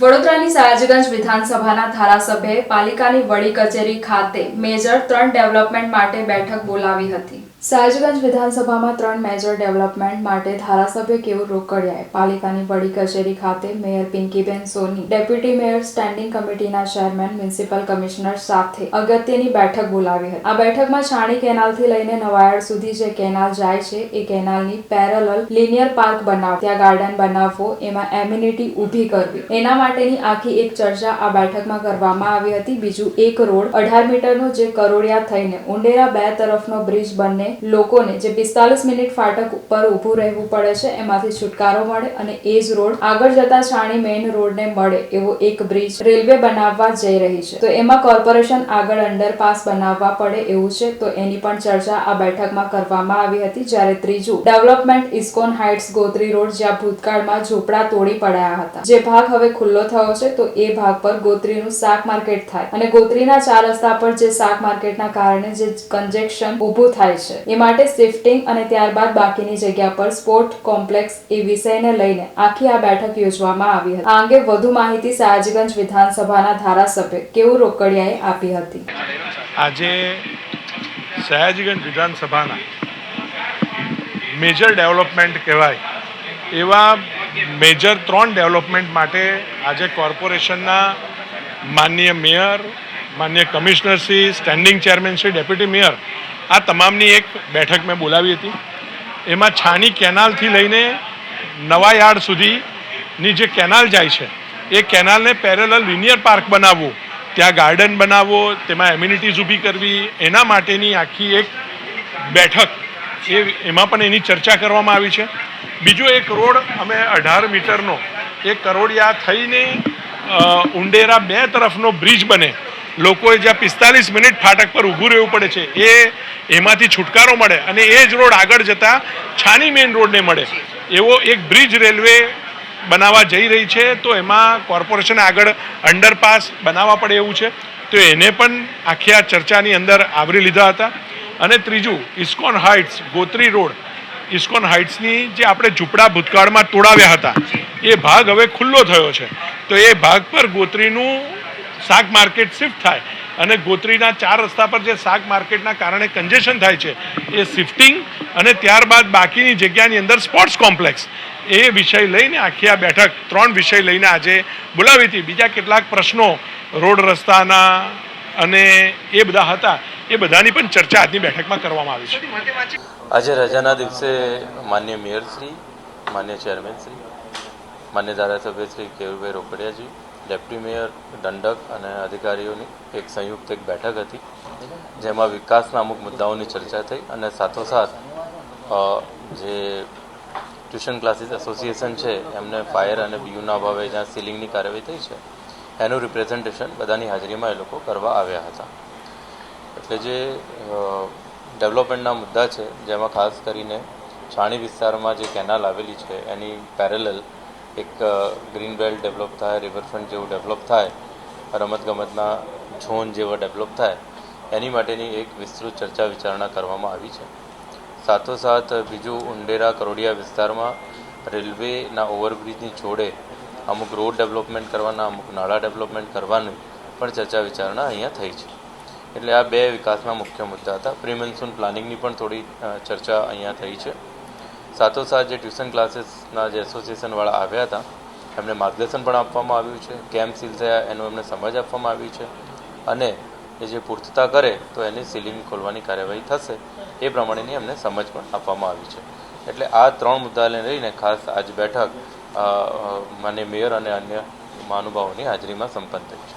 વડોદરાની સયાજીગંજ વિધાનસભાના ધારાસભ્યએ પાલિકાની વડી કચેરી ખાતે મેજર 3 ડેવલપમેન્ટ માટે બેઠક બોલાવી હતી। સયાજીગંજ વિધાનસભામાં 3 મેજર ડેવલપમેન્ટ માટે ધારાસભ્ય કેયુર રોકડિયાએ પાલિકાની વડી કચેરી ખાતે મેયર પિંકીબેન સોની, ડેપ્યુટી મેયર, સ્ટેન્ડિંગ કમિટીના ચેરમેન, મ્યુનિસિપલ કમિશનર સાથે અગત્યની બેઠક બોલાવી હતી। આ બેઠકમાં છાણી કેનાલથી લઈને નવાયાર્ડ સુધી જે કેનાલ જાય છે એ કેનાલની પેરેલલ લિનિયર પાર્ક બનાવવો, ત્યાં ગાર્ડન બનાવવો, એમાં એમ્યુનિટી ઊભી કરવી, એના માટેની આખી એક ચર્ચા આ બેઠકમાં કરવામાં આવી હતી। બીજું, એક રોડ 18 મીટરનો જે કરોડિયા થઈને ઉંડેરા 2 તરફનો બ્રિજ બને, લોકોને જે 45 મિનિટ ફાટક ઉપર ઊભું રહેવું પડે છે એમાંથી છુટકારો મળે અને એ જ રોડ આગળ જતા છાણી મેઇન રોડને મળે એવો એક બ્રિજ રેલવે બનાવવા જઈ રહી છે, તો એમાં કોર્પોરેશન આગળ અંડરપાસ બનાવવા પડે એવું છે, તો એની પણ ચર્ચા આ બેઠકમાં કરવામાં આવી હતી। જ્યારે ત્રીજું development ISKCON heights Gotri road, જ્યાં ભૂતકાળમાં ઝૂંપડા તોડી પડાયા હતા, જે ભાગ હવે ખુલ્લો થયો છે, તો એ ભાગ પર ગોત્રીનું શાક માર્કેટ થાય અને ગોત્રીના 4 રસ્તા પર જે શાક માર્કેટના કારણે જે કન્જેક્શન ઊભું થાય છે એ માટે શિફ્ટિંગ અને ત્યારબાદ બાકીની જગ્યા પર સ્પોર્ટ કોમ્પ્લેક્સ એ વિષયને લઈને આખી આ બેઠક યોજવામાં આવી હતી। આ અંગે વધુ માહિતી સયાજીગંજ વિધાનસભાના ધારાસભ્ય કેયુર રોકડિયાએ આપી હતી। આજે સયાજીગંજ વિધાનસભાના મેજર ડેવલપમેન્ટ કહેવાય એવા મેજર 3 ડેવલપમેન્ટ માટે આજે કોર્પોરેશનના માનનીય મેયર, માનનીય કમિશનરશ્રી, સ્ટેન્ડિંગ ચેરમેનશ્રી, ડેપ્યુટી મેયર આ તમામની એક બેઠક મેં બોલાવી હતી। એમાં છાણી કેનાલથી લઈને નવાયાર્ડ સુધીની જે કેનાલ જાય છે એ કેનાલને પેરેલલ લિનિયર પાર્ક બનાવવું, ત્યાં ગાર્ડન બનાવવો, તેમાં એમ્યુનિટીઝ ઊભી કરવી, એના માટેની આખી એક બેઠક એમાં પણ એની ચર્ચા કરવામાં આવી છે। બીજો એક રોડ અમે 18 મીટરનો એક કરોડિયા થઈને ઉંડેરા 2 તરફનો બ્રિજ બને, લોકોએ જ્યાં 45 મિનિટ ફાટક પર ઊભું રહેવું પડે છે એમાંથી છુટકારો મળે અને એ જ રોડ આગળ જતા છાની મેઇન રોડને મળે એવો એક બ્રિજ રેલવે બનાવવા જઈ રહી છે, તો એમાં કોર્પોરેશને આગળ અંડરપાસ બનાવવા પડે એવું છે, તો એને પણ આખી આ ચર્ચાની અંદર આવરી લીધા હતા। અને ત્રીજું, ISKCON heights Gotri road, ISKCON હાઇટ્સની જે આપણે ઝૂંપડા ભૂતકાળમાં તોડાવ્યા હતા એ ભાગ હવે ખુલ્લો થયો છે, તો એ ભાગ પર ગોત્રીનું શાક માર્કેટ શિફ્ટ થાય અને ગોત્રીના 4 રસ્તા પર જે શાક માર્કેટના કારણે કન્જેશન થાય છે એ શિફ્ટિંગ અને ત્યારબાદ બાકીની જગ્યાની અંદર સ્પોર્ટ્સ કોમ્પ્લેક્સ એ વિષય લઈને આખી આ બેઠક 3 વિષય લઈને આજે બોલાવી હતી। બીજા કેટલાક પ્રશ્નો રોડ રસ્તાના અને એ બધા હતા, એ બધાની પણ ચર્ચા આજની બેઠકમાં કરવામાં આવી છે। આજે રજાના દિવસે માન્ય મેયરશ્રી, માન્ય ચેરમેનશ્રી, માન્ય ધારાસભ્ય શ્રી કેયુરભાઈ રોકડિયાજી, ડેપ્યુટી મેયર, દંડક અને અધિકારીઓની એક સંયુક્ત એક બેઠક હતી, જેમાં વિકાસના અમુક મુદ્દાઓની ચર્ચા થઈ અને સાથોસાથ જે ટ્યુશન ક્લાસીસ એસોસિએશન છે એમને ફાયર અને બીયુના અભાવે જ્યાં સીલિંગની કાર્યવાહી થઈ છે એનું રિપ્રેઝન્ટેશન બધાની હાજરીમાં એ લોકો કરવા આવ્યા હતા। એટલે જે ડેવલપમેન્ટના મુદ્દા છે જેમાં ખાસ કરીને છાણી વિસ્તારમાં જે કેનાલ આવેલી છે એની પેરેલલ એક ગ્રીન બેલ્ટ ડેવલપ થાય, રિવરફ્રન્ટ જેવું ડેવલપ થાય, રમતગમતના ઝોન જેવા ડેવલપ થાય, એની માટેની એક વિસ્તૃત ચર્ચા વિચારણા કરવામાં આવી છે। સાથોસાથ બીજું, ઉંડેરા કરોડિયા વિસ્તારમાં રેલવેના ઓવરબ્રિજની જોડે અમુક રોડ ડેવલપમેન્ટ કરવાના, અમુક નાળા ડેવલપમેન્ટ કરવાની પણ ચર્ચા વિચારણા અહીંયા થઈ છે। એટલે આ 2 વિકાસના મુખ્ય મુદ્દા હતા। પ્રી મોન્સૂન પ્લાનિંગની પણ થોડી ચર્ચા અહીંયા થઈ છે। સાથોસાથ જે ટ્યુશન ક્લાસીસના જે એસોસિએશનવાળા આવ્યા હતા એમને માર્ગદર્શન પણ આપવામાં આવ્યું છે, કેમ્પ સીલ થયા એનું એમને સમજ આપવામાં આવી છે અને એ જે પૂર્તતા કરે તો એની સીલિંગ ખોલવાની કાર્યવાહી થશે એ પ્રમાણેની એમને સમજ પણ આપવામાં આવી છે। એટલે આ 3 મુદ્દાને લઈને ખાસ આજ બેઠક માન્ય મેયર અને અન્ય મહાનુભાવોની હાજરીમાં સંપન્ન થઈ છે।